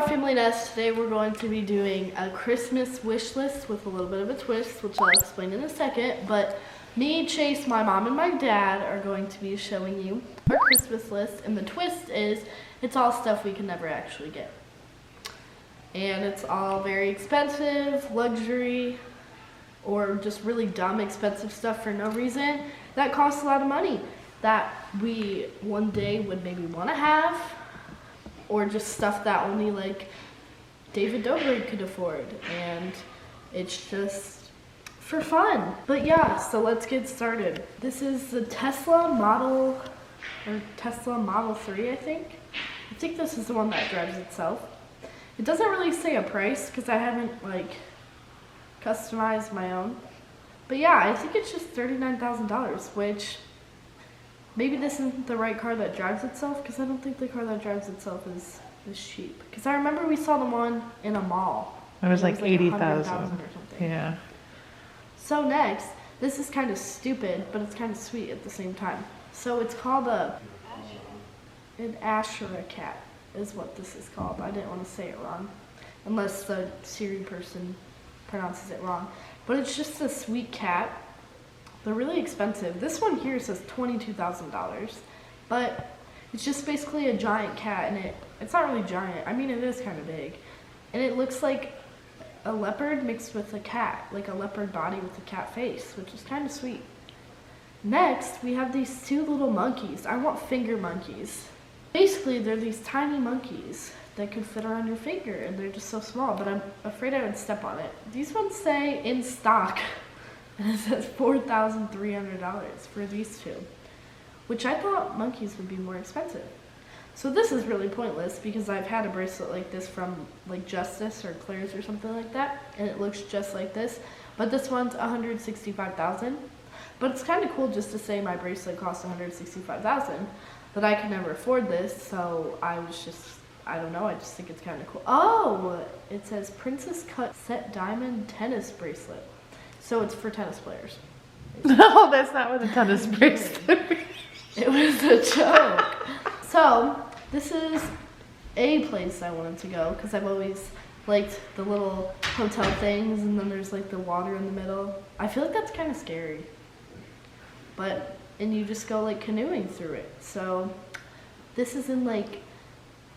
Our Family Nest. Today we're going to be doing a Christmas wish list with a little bit of a twist, which I'll explain in a second. But me, Chase, my mom, and my dad are going to be showing you our Christmas list. And the twist is, it's all stuff we can never actually get. And it's all very expensive, luxury, or just really dumb expensive stuff for no reason that costs a lot of money that we one day would maybe want to have, or just stuff that only like David Dobrik could afford, and it's just for fun. But yeah, so let's get started. This is the Tesla Model 3, I think. I think this is the one that drives itself. It doesn't really say a price because I haven't like customized my own. But yeah, I think it's just $39,000, which maybe this isn't the right car that drives itself, because I don't think the car that drives itself is cheap. Because I remember we saw the one in a mall. It was like 80,000 or something. Yeah. So next, this is kind of stupid, but it's kind of sweet at the same time. So it's called an Ashera cat is what this is called. I didn't want to say it wrong, unless the Siri person pronounces it wrong. But it's just a sweet cat. They're really expensive. This one here says $22,000, but it's just basically a giant cat, and it's not really giant. I mean, it is kind of big, and it looks like a leopard mixed with a cat, like a leopard body with a cat face, which is kind of sweet. Next, we have these two little monkeys. I want finger monkeys. Basically, they're these tiny monkeys that could fit around your finger, and they're just so small, but I'm afraid I would step on it. These ones say in stock, and it says $4,300 for these two, which I thought monkeys would be more expensive. So this is really pointless because I've had a bracelet like this from like Justice or Claire's or something like that, and it looks just like this, but this one's $165,000. But it's kind of cool just to say my bracelet costs $165,000, but I could never afford this, so I don't know, I just think it's kind of cool. Oh, it says Princess Cut Set Diamond Tennis Bracelet. So it's for tennis players. No, that's not what a tennis bracelet is. It was a joke. So this is a place I wanted to go because I've always liked the little hotel things, and then there's like the water in the middle. I feel like that's kind of scary. And you just go like canoeing through it. So this is in like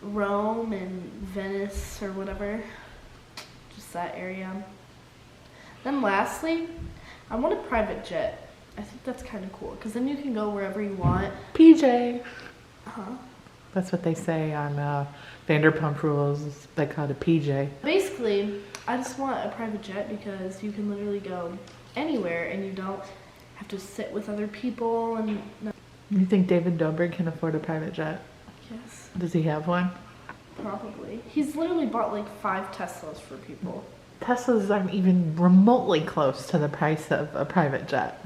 Rome and Venice or whatever, just that area. Then lastly, I want a private jet. I think that's kind of cool because then you can go wherever you want. PJ. Huh? That's what they say on Vanderpump Rules. They call it a PJ. Basically, I just want a private jet because you can literally go anywhere and you don't have to sit with other people. And You think David Dobrik can afford a private jet? yes, Does he have one? probably. He's literally bought like 5 Teslas for people. Teslas aren't even remotely close to the price of a private jet.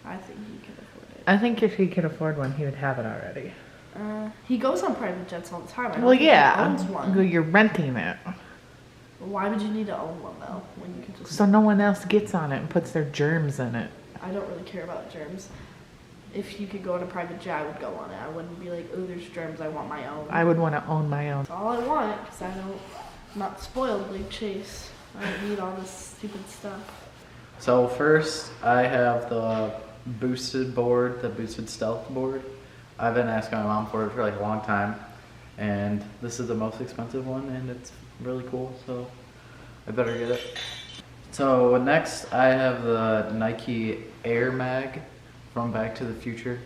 I think he can afford it. I think if he could afford one, he would have it already. He goes on private jets all the time. I don't Well, think yeah, he owns one. you're renting it. Why would you need to own one though when you can just? So no one else gets on it and puts their germs in it. I don't really care about germs. If you could go on a private jet, I would go on it. I wouldn't be like, oh, there's germs, I want my own. I would want to own my own. That's all I want, because I'm not spoiled like Chase. I don't need all this stupid stuff. So first, I have the boosted board, the boosted stealth board. I've been asking my mom for it for like a long time, and this is the most expensive one, and it's really cool, so I better get it. So next, I have the Nike Air Mag from Back to the Future,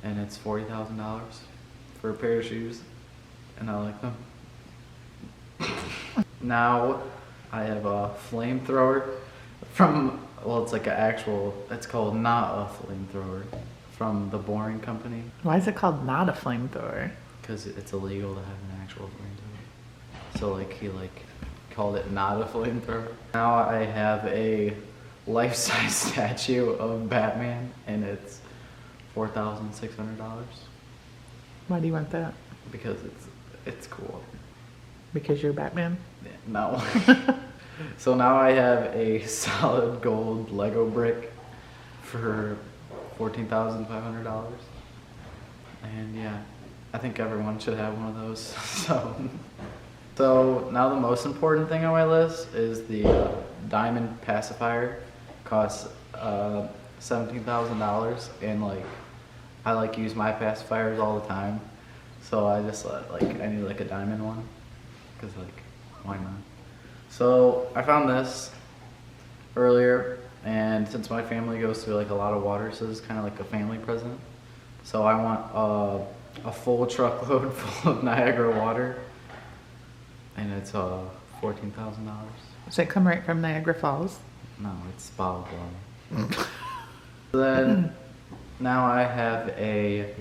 and it's $40,000 for a pair of shoes, and I like them. Now, I have a flamethrower from, well, it's like an actual, it's called not a flamethrower, from the Boring Company. Why is it called not a flamethrower? Because it's illegal to have an actual flamethrower. So like, he like called it not a flamethrower. Now I have a life-size statue of Batman, and it's $4,600 Why do you want that? because it's cool. Because you're Batman? Yeah, no. So now I have a solid gold Lego brick for $14,500, and yeah, I think everyone should have one of those. So So now the most important thing on my list is the diamond pacifier. Costs $17,000, and like I like use my pacifiers all the time. So I just like I need like a diamond one, cause like why not? So I found this earlier, and since my family goes through like a lot of water, so this is kind of like a family present. So I want a full truckload full of Niagara water, and it's $14,000. Does it come right from Niagara Falls? No, it's bottled water. Then now I have a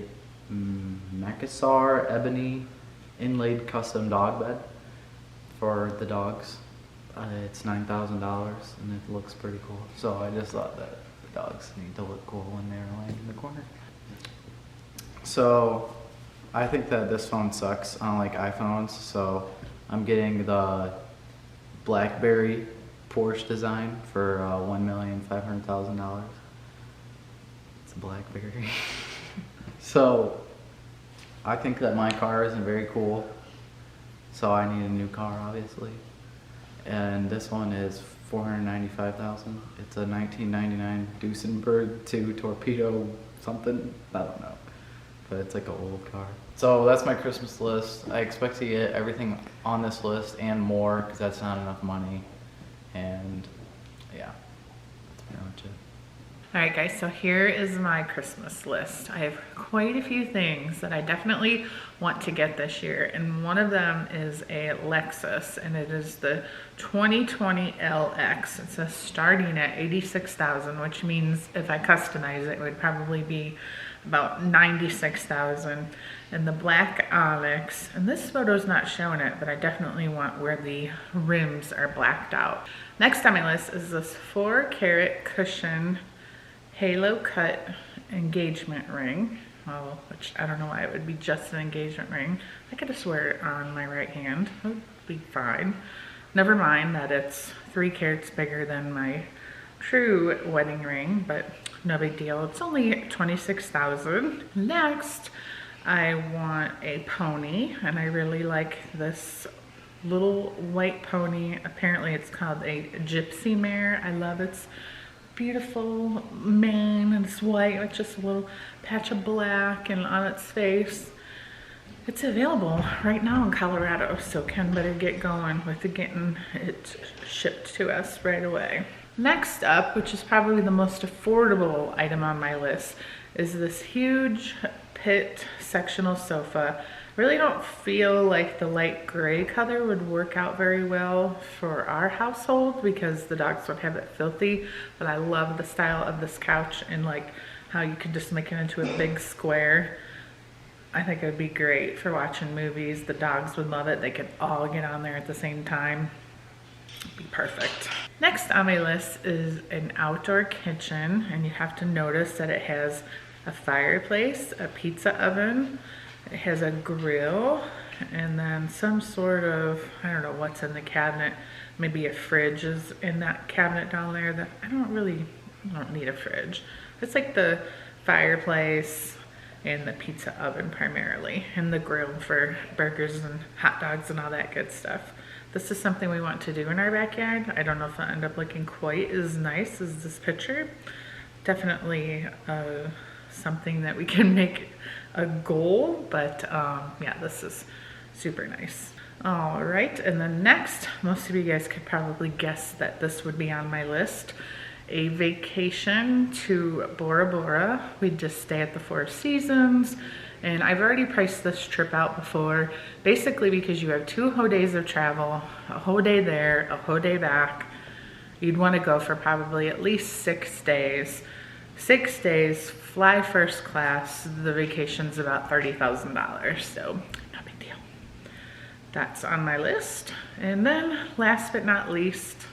Macassar ebony inlaid custom dog bed for the dogs. It's $9,000 and it looks pretty cool. So I just thought that the dogs need to look cool when they're laying in the corner. So I think that this phone sucks on like iPhones, so I'm getting the BlackBerry Porsche design for $1,500,000. It's a BlackBerry. So I think that my car isn't very cool, so I need a new car, obviously. And this one is $495,000. It's a 1999 Duesenberg 2 Torpedo something. I don't know, but it's like an old car. So that's my Christmas list. I expect to get everything on this list and more, because that's not enough money. And yeah, that's pretty much it. All right, guys, so here is my Christmas list. I have quite a few things that I definitely want to get this year, and one of them is a Lexus, and it is the 2020 LX. It says starting at $86,000, which means if I customize it, it would probably be about $96,000. And the black onyx, and this photo is not showing it, but I definitely want where the rims are blacked out. Next on my list is this 4-carat cushion halo cut engagement ring, which I don't know why it would be just an engagement ring. I could just wear it on my right hand. It would be fine. Never mind that it's 3 carats bigger than my true wedding ring, but no big deal. It's only $26,000. Next, I want a pony, and I really like this little white pony. Apparently it's called a gypsy mare. I love its beautiful mane, and it's white with just a little patch of black and on its face. It's available right now in Colorado, so Ken better get going with getting it shipped to us right away. Next up, which is probably the most affordable item on my list, is this huge pit sectional sofa. I really don't feel like the light gray color would work out very well for our household because the dogs would have it filthy, but I love the style of this couch and like how you could just make it into a big square. I think it would be great for watching movies. The dogs would love it. They could all get on there at the same time. It'd be perfect. Next on my list is an outdoor kitchen, and you have to notice that it has a fireplace, a pizza oven, it has a grill, and then some sort of, I don't know what's in the cabinet. Maybe a fridge is in that cabinet down there. That I don't need a fridge. It's like the fireplace and the pizza oven primarily, and the grill for burgers and hot dogs and all that good stuff. This is something we want to do in our backyard. I don't know if it'll end up looking quite as nice as this picture. Definitely something that we can make a goal, but yeah, this is super nice. All right, and then next, most of you guys could probably guess that this would be on my list. A vacation to Bora Bora. We'd just stay at the Four Seasons, and I've already priced this trip out before, basically because you have 2 whole days of travel, a whole day there, a whole day back. You'd want to go for probably at least 6 days. 6 days, fly first class. The vacation's about $30,000, so no big deal. That's on my list. And then last but not least,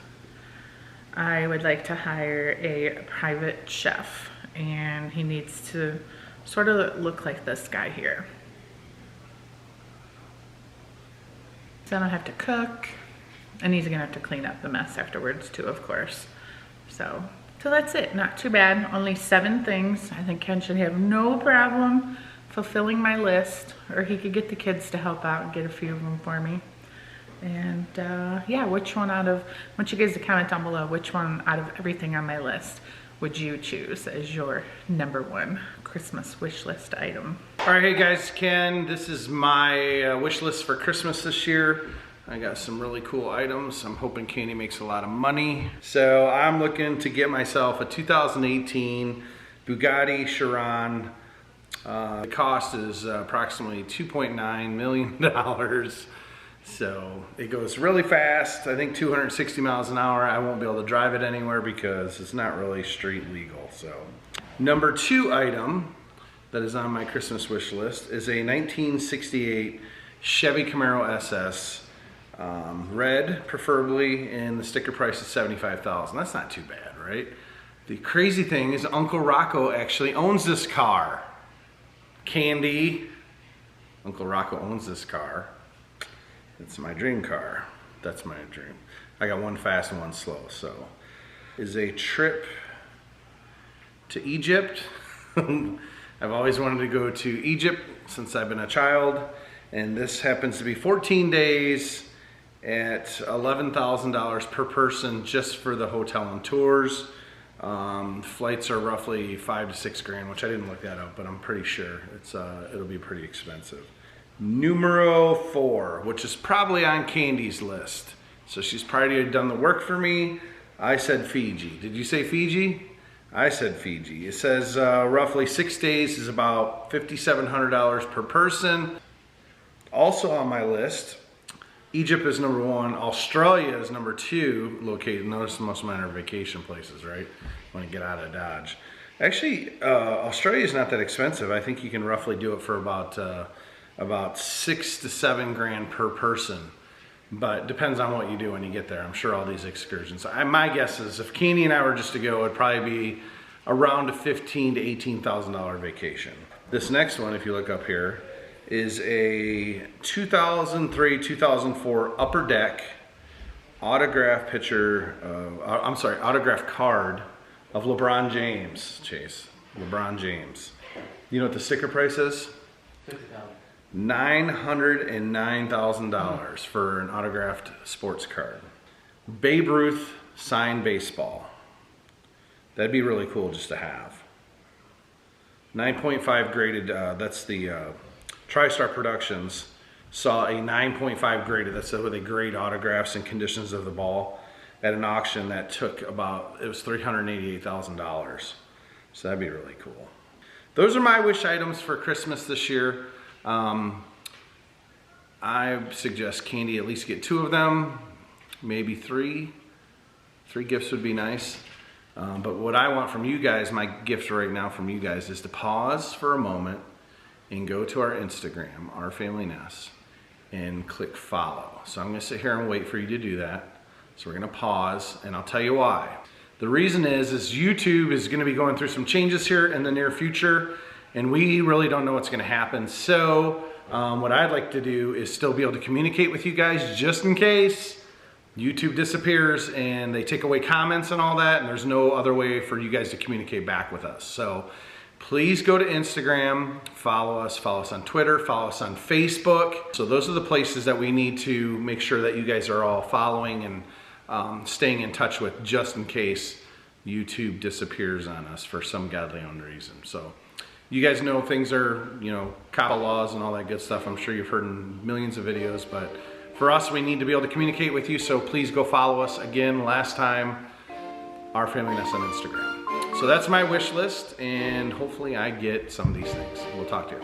I would like to hire a private chef, and he needs to sort of look like this guy here. So I don't have to cook, and he's gonna have to clean up the mess afterwards too, of course. So that's it, not too bad. Only 7 things. I think Ken should have no problem fulfilling my list, or he could get the kids to help out and get a few of them for me. And yeah, which one out of, I want you guys to comment down below, which one out of everything on my list would you choose as your #1 Christmas wish list item? All right, hey guys, Ken. This is my wish list for Christmas this year. I got some really cool items. I'm hoping Candy makes a lot of money. So I'm looking to get myself a 2018 Bugatti Chiron. The cost is approximately $2.9 million. So it goes really fast. I think 260 miles an hour. I won't be able to drive it anywhere because it's not really street legal. So #2 item that is on my Christmas wish list is a 1968 Chevy Camaro SS. Red, preferably, and the sticker price is $75,000. That's not too bad, right? The crazy thing is Uncle Rocco actually owns this car. Candy, Uncle Rocco owns this car. It's my dream car. That's my dream. I got one fast and one slow, so. Is a trip to Egypt. I've always wanted to go to Egypt since I've been a child, and this happens to be 14 days at $11,000 per person just for the hotel and tours. Flights are roughly 5 to 6 grand, which I didn't look that up, but I'm pretty sure it'll be pretty expensive. #4, which is probably on Candy's list. So she's probably done the work for me. I said Fiji. Did you say Fiji? I said Fiji. It says roughly 6 days is about $5,700 per person. Also on my list, Egypt is #1, Australia is #2 located. Notice most of mine are vacation places, right? Want to get out of Dodge. Actually, Australia is not that expensive. I think you can roughly do it for about 6 to 7 grand per person. But it depends on what you do when you get there. I'm sure all these excursions. My guess is if Candy and I were just to go, it'd probably be around a $15,000 to $18,000 vacation. This next one, if you look up here, is a 2003-2004 Upper Deck autograph autograph card of LeBron James, Chase. LeBron James. You know what the sticker price is? $909,000 for an autographed sports card. Babe Ruth signed baseball. That'd be really cool just to have. 9.5 graded, that's the TriStar Productions saw a 9.5 graded, that's where they grade autographs and conditions of the ball, at an auction that took it was $388,000. So that'd be really cool. Those are my wish items for Christmas this year. I suggest Candy at least get 2 of them, maybe 3. 3 gifts would be nice. But what I want from you guys, my gift right now from you guys, is to pause for a moment and go to our Instagram, Our Family Nest, and click follow. So I'm gonna sit here and wait for you to do that. So we're gonna pause, and I'll tell you why. The reason is YouTube is gonna be going through some changes here in the near future, and we really don't know what's gonna happen. So what I'd like to do is still be able to communicate with you guys just in case YouTube disappears and they take away comments and all that, and there's no other way for you guys to communicate back with us. So please go to Instagram, follow us on Twitter, follow us on Facebook. So those are the places that we need to make sure that you guys are all following and staying in touch with, just in case YouTube disappears on us for some godly unknown reason. So you guys know things are, COPPA laws and all that good stuff. I'm sure you've heard in millions of videos, but for us, we need to be able to communicate with you, so please go follow us. Again, last time, Our Family Nest on Instagram. So that's my wish list, and hopefully I get some of these things. We'll talk to you.